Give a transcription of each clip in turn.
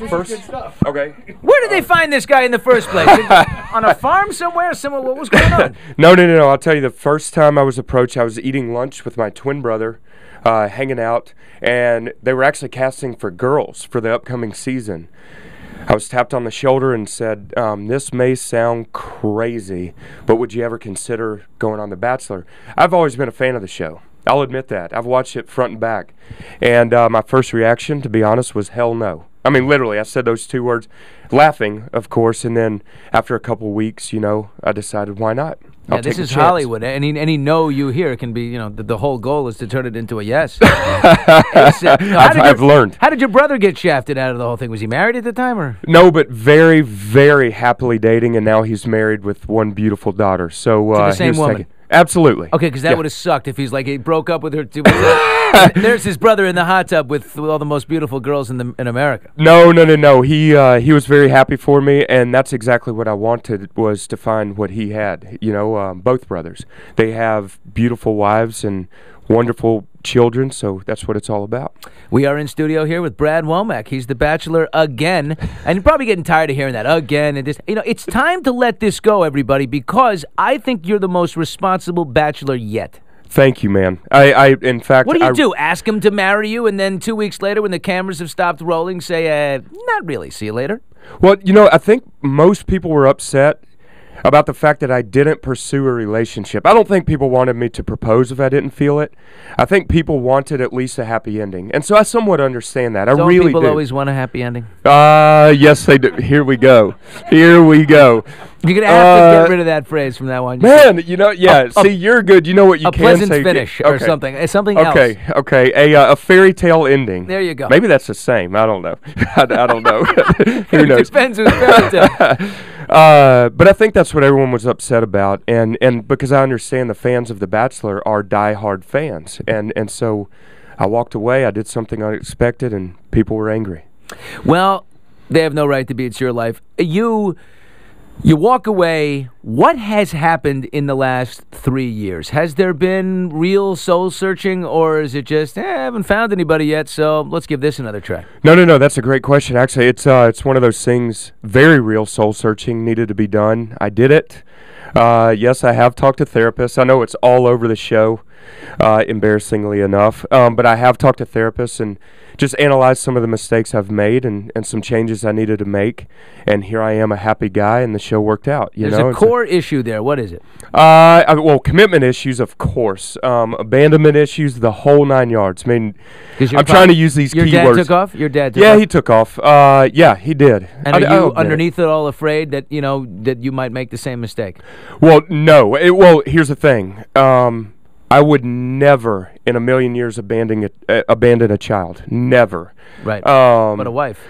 First, okay. Where did they find this guy in the first place? On a farm somewhere? What was going on? No. I'll tell you, the first time I was approached, I was eating lunch with my twin brother, hanging out, and they were actually casting for girls for the upcoming season. I was tapped on the shoulder and said, this may sound crazy, but would you ever consider going on The Bachelor? I've always been a fan of the show. I'll admit that. I've watched it front and back. And my first reaction, to be honest, was hell no. I mean, literally, I said those two words, laughing, of course, and then after a couple weeks, I decided, why not? Yeah, this is Hollywood. Any no you hear can be, the whole goal is to turn it into a yes. I've learned. How did your brother get shafted out of the whole thing? Was he married at the time, or? No, but very, very happily dating, and now he's married with one beautiful daughter. So to the same woman? Absolutely. Okay, because that would have sucked if he's like, he broke up with her. There's his brother in the hot tub with all the most beautiful girls in America. No. He was very happy for me, and that's exactly what I wanted, was to find what he had. Both brothers. They have beautiful wives and wonderful children, so that's what it's all about. We are in studio here with Brad Womack. He's the Bachelor again, and you're probably getting tired of hearing that again. And it's time to let this go, everybody, because I think you're the most responsible Bachelor yet. Thank you, man. In fact, what do? Ask him to marry you, and then 2 weeks later, when the cameras have stopped rolling, say, not really, see you later? Well, I think most people were upset about the fact that I didn't pursue a relationship. I don't think people wanted me to propose if I didn't feel it. I think people wanted at least a happy ending. And so I somewhat understand that. I really do. People always want a happy ending? Yes, they do. Here we go. You're going to have to get rid of that phrase from now on. Man, see, you're good. You know what you can say. A pleasant finish or something. Something else. Okay. A fairy tale ending. There you go. Maybe that's the same. I don't know. I don't know. Who knows? It depends who's fairy tale. But I think that's what everyone was upset about, and because I understand the fans of The Bachelor are diehard fans, and so I walked away. I did something unexpected, and people were angry. Well, they have no right to be. It's your life. You walk away. What has happened in the last 3 years? Has there been real soul searching, or is it just, I haven't found anybody yet, so let's give this another try? No. That's a great question. Actually, it's one of those things, very real soul searching needed to be done. I did it. Yes, I have talked to therapists. I know it's all over the show, embarrassingly enough, but I have talked to therapists and just analyzed some of the mistakes I've made and some changes I needed to make, and here I am, a happy guy, and the show worked out. There's a core issue there. What is it? Well, commitment issues, of course. Abandonment issues, the whole 9 yards. I mean, I'm trying to use these keywords. Your dad took off? Your dad took off? Yeah, he took off. Yeah, he did. And are you underneath it all afraid that, that you might make the same mistake? Well, no. Well, here's the thing. I would never in a million years abandon a child. Never. Right. But a wife.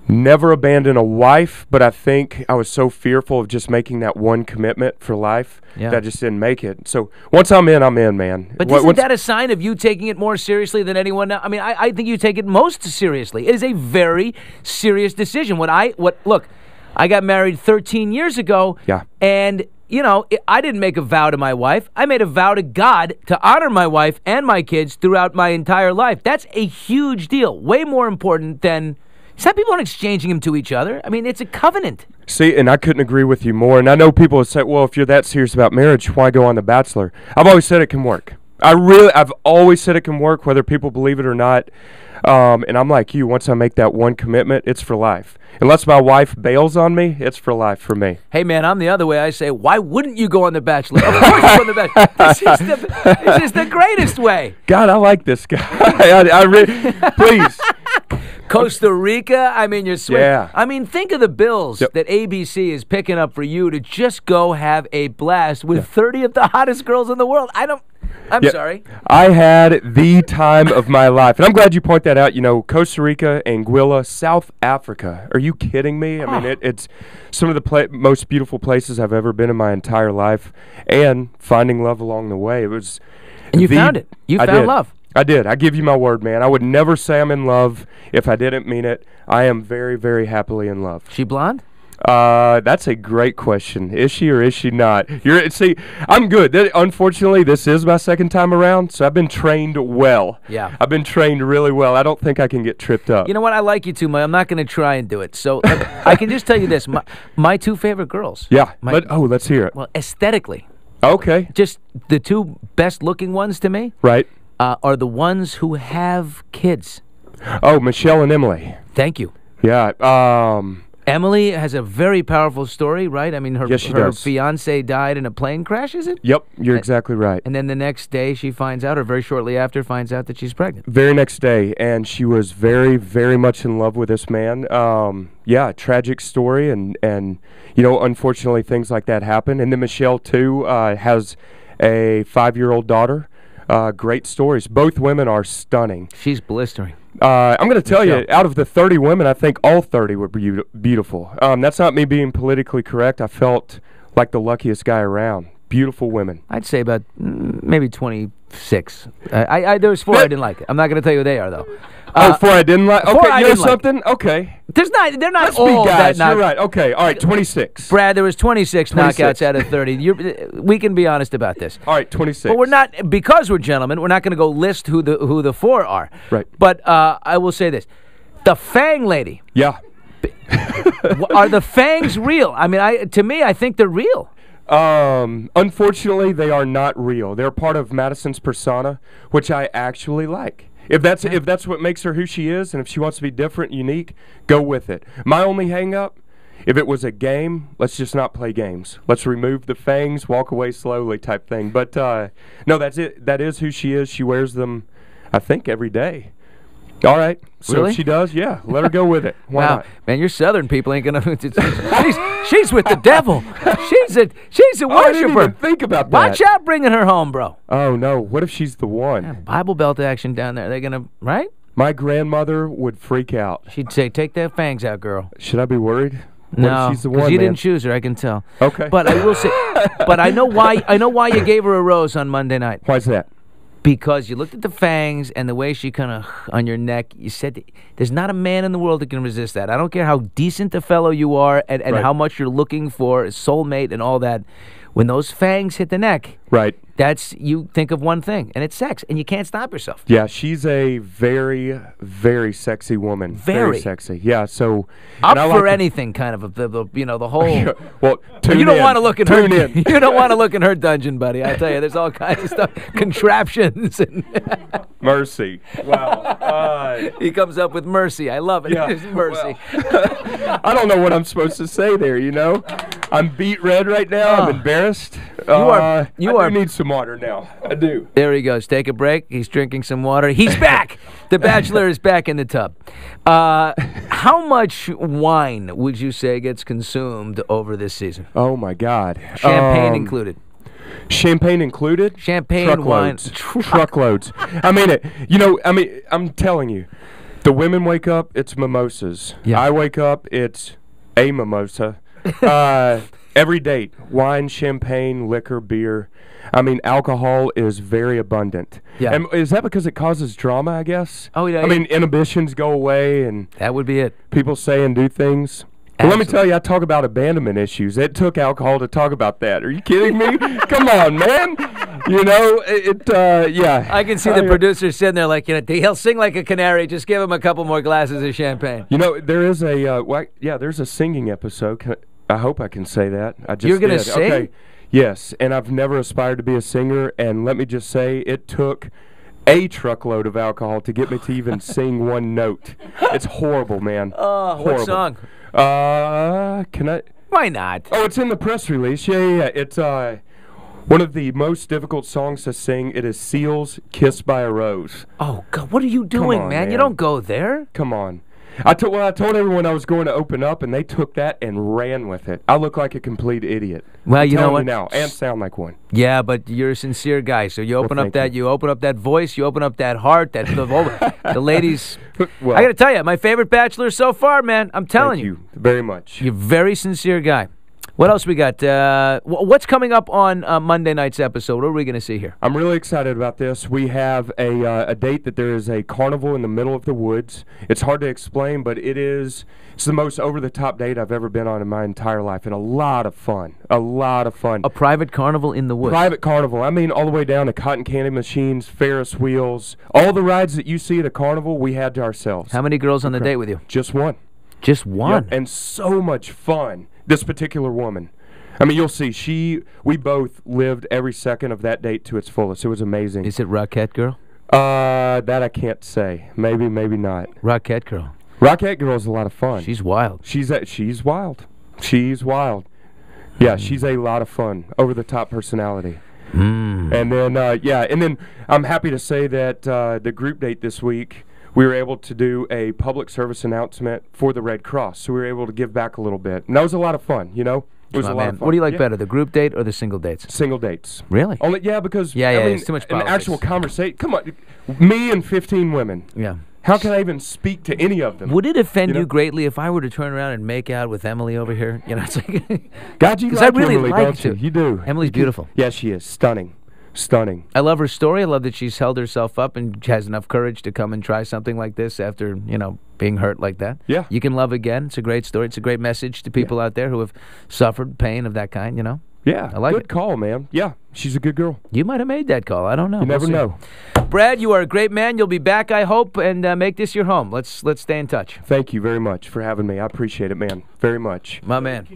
Never abandon a wife, but I think I was so fearful of just making that one commitment for life that I just didn't make it. So once I'm in, man. But isn't that a sign of you taking it more seriously than anyone else? I mean, I think you take it most seriously. It is a very serious decision. Look, I got married 13 years ago. Yeah. And I didn't make a vow to my wife. I made a vow to God to honor my wife and my kids throughout my entire life. That's a huge deal. Way more important than... Some people aren't exchanging them to each other. I mean, it's a covenant. See, and I couldn't agree with you more. And I know people have said, well, if you're that serious about marriage, why go on The Bachelor? I've always said it can work. I've always said it can work, whether people believe it or not. And I'm like you. Once I make that one commitment, it's for life. Unless my wife bails on me, it's for life for me. Hey, man, I'm the other way. I say, why wouldn't you go on The Bachelor? Of course you go on The Bachelor. This is the greatest way. God, I like this guy. Please. Costa Rica, I mean, you're sweet. Yeah. I mean, think of the bills that ABC is picking up for you to just go have a blast with 30 of the hottest girls in the world. I'm sorry. I had the time of my life. And I'm glad you point that out. Costa Rica, Anguilla, South Africa. Are you kidding me? I mean, it's some of the most beautiful places I've ever been in my entire life. And finding love along the way. And you found it. You found love. I did. I give you my word, man. I would never say I'm in love if I didn't mean it. I am very, very happily in love. She blonde? That's a great question. Is she or is she not? See, I'm good. Unfortunately, this is my second time around, so I've been trained well. Yeah. I've been trained really well. I don't think I can get tripped up. You know what? I like you too, Mike. I'm not going to try and do it. So I can just tell you this. My two favorite girls. Yeah. Let's hear it. Well, aesthetically. Okay. Just the two best-looking ones to me. Right. Are the ones who have kids. Oh, Michelle and Emily. Thank you. Yeah. Emily has a very powerful story, right? I mean, her does. fiance died in a plane crash, is it? Yep, you're exactly right. And then the next day she finds out, or very shortly after, finds out that she's pregnant. Very next day, and she was very, very much in love with this man. Yeah, tragic story, and unfortunately things like that happen. And then Michelle, too, has a 5-year-old daughter. Great stories. Both women are stunning. She's blistering. I'm going to tell you, out of the 30 women, I think all 30 were beautiful. That's not me being politically correct. I felt like the luckiest guy around. Beautiful women. I'd say about maybe 26. There was 4 I didn't like. I'm not going to tell you who they are, though. 4 I didn't like? Okay, you know something? Like. Okay. They're not Let's all be guys. that You're right. Okay, all right, 26. Brad, there was 26 knockouts 26. out of 30. We can be honest about this. All right, 26. But we're not, because we're gentlemen, we're not going to go list who the 4 are. Right. But I will say this. The Fang lady. Yeah. Are the fangs real? I mean, to me, I think they're real. Unfortunately, they are not real. They're part of Madison's persona, which I actually like. If that's what makes her who she is, and if she wants to be different, unique, go with it. My only hang-up, if it was a game, let's just not play games. Let's remove the fangs, walk away slowly type thing. But no, that's it. That is who she is. She wears them, I think, every day. All right. So really? If she does, yeah, let her go with it. Why not? Man, your Southern people ain't gonna. She's with the devil. She's a worshiper. I didn't even think about that. Watch out, bringing her home, bro. Oh no! What if she's the one? Yeah, Bible Belt action down there. They're gonna right. My grandmother would freak out. She'd say, "Take that fangs out, girl." Should I be worried? No, she's the one, because you man? didn't choose her. I can tell. Okay. But I will say, but I know why. I know why you gave her a rose on Monday night. Why's that? Because you looked at the fangs and the way she kind of on your neck, you said, there's not a man in the world that can resist that. I don't care how decent a fellow you are and right. how much you're looking for a soulmate and all that. When those fangs hit the neck, right, you think of one thing, and it's sex, and you can't stop yourself. Yeah, she's a very, very sexy woman. Very sexy. Yeah, so up for anything, kind of the whole. Well, you don't want to look in her. You don't want to look in her dungeon, buddy. I tell you, there's all kinds of stuff, contraptions and. Mercy. Wow. He comes up with mercy. I love it. Yeah, mercy. Well, I don't know what I'm supposed to say there. I'm beat red right now. I'm embarrassed. I do need some water now. I do. There he goes. Take a break. He's drinking some water. He's back. The Bachelor is back in the tub. How much wine would you say gets consumed over this season? Oh my God. Champagne included. Champagne included? Champagne, truckloads. wine. Truckloads. I'm telling you, the women wake up, it's mimosas. Yeah. I wake up, it's a mimosa. Every date, wine, champagne, liquor, beer. Alcohol is very abundant. Yeah. And is that because it causes drama, I guess? Oh, yeah. Inhibitions go away and that would be it. People say and do things. Well, let me tell you, I talk about abandonment issues. It took alcohol to talk about that. Are you kidding me? Come on, man. Yeah. I can see the producer sitting there like, he'll sing like a canary. Just give him a couple more glasses of champagne. There is there's a singing episode. I hope I can say that. You're going to sing? Okay. Yes, and I've never aspired to be a singer, and let me just say, it took a truckload of alcohol to get me to even sing one note. It's horrible, man. Oh, horrible. What song? Can I? Why not? Oh, it's in the press release. Yeah. It's one of the most difficult songs to sing. It is Seal's "Kissed by a Rose." Oh God, what are you doing, man? You don't go there. Come on. I told everyone I was going to open up, and they took that and ran with it. I look like a complete idiot. Well, you know what? Now, and sound like one. Yeah, but you're a sincere guy, so you open up that voice, you open up that heart, the ladies. Well, I got to tell you, my favorite Bachelor so far, man. I'm telling you very much. You're a very sincere guy. What else we got? What's coming up on Monday night's episode? What are we going to see here? I'm really excited about this. We have a date that there is a carnival in the middle of the woods. It's hard to explain, but it's the most over-the-top date I've ever been on in my entire life, and a lot of fun. A lot of fun. A private carnival in the woods. Private carnival. I mean, all the way down to cotton candy machines, Ferris wheels. All the rides that you see at a carnival, we had to ourselves. How many girls on the date with you? Just one. Just one? Yep, and so much fun. This particular woman. I mean, you'll see. We both lived every second of that date to its fullest. It was amazing. Is it Rockette Girl? That I can't say. Maybe not. Rockette Girl. Rockette Girl is a lot of fun. She's wild. She's wild. She's wild. Yeah, she's a lot of fun. Over the top personality. And then I'm happy to say that the group date this week, we were able to do a public service announcement for the Red Cross, so we were able to give back a little bit, and that was a lot of fun. It was a lot of fun. What do you like better, the group date or the single dates? Single dates. Really? Because it's too much politics. An actual conversation. Come on, me and 15 women. Yeah. How can I even speak to any of them? Would it offend you greatly if I were to turn around and make out with Emily over here? It's like God, you like Emily, don't you? You do. Emily beautiful. Yeah, she is stunning. Stunning. I love her story. I love that she's held herself up and has enough courage to come and try something like this after, being hurt like that. Yeah. You can love again. It's a great story. It's a great message to people out there who have suffered pain of that kind, Yeah. I like good call, man. Yeah. She's a good girl. You might have made that call. I don't know. You never know. Brad, you are a great man. You'll be back, I hope, and make this your home. Let's stay in touch. Thank you very much for having me. I appreciate it, man. Very much. My man.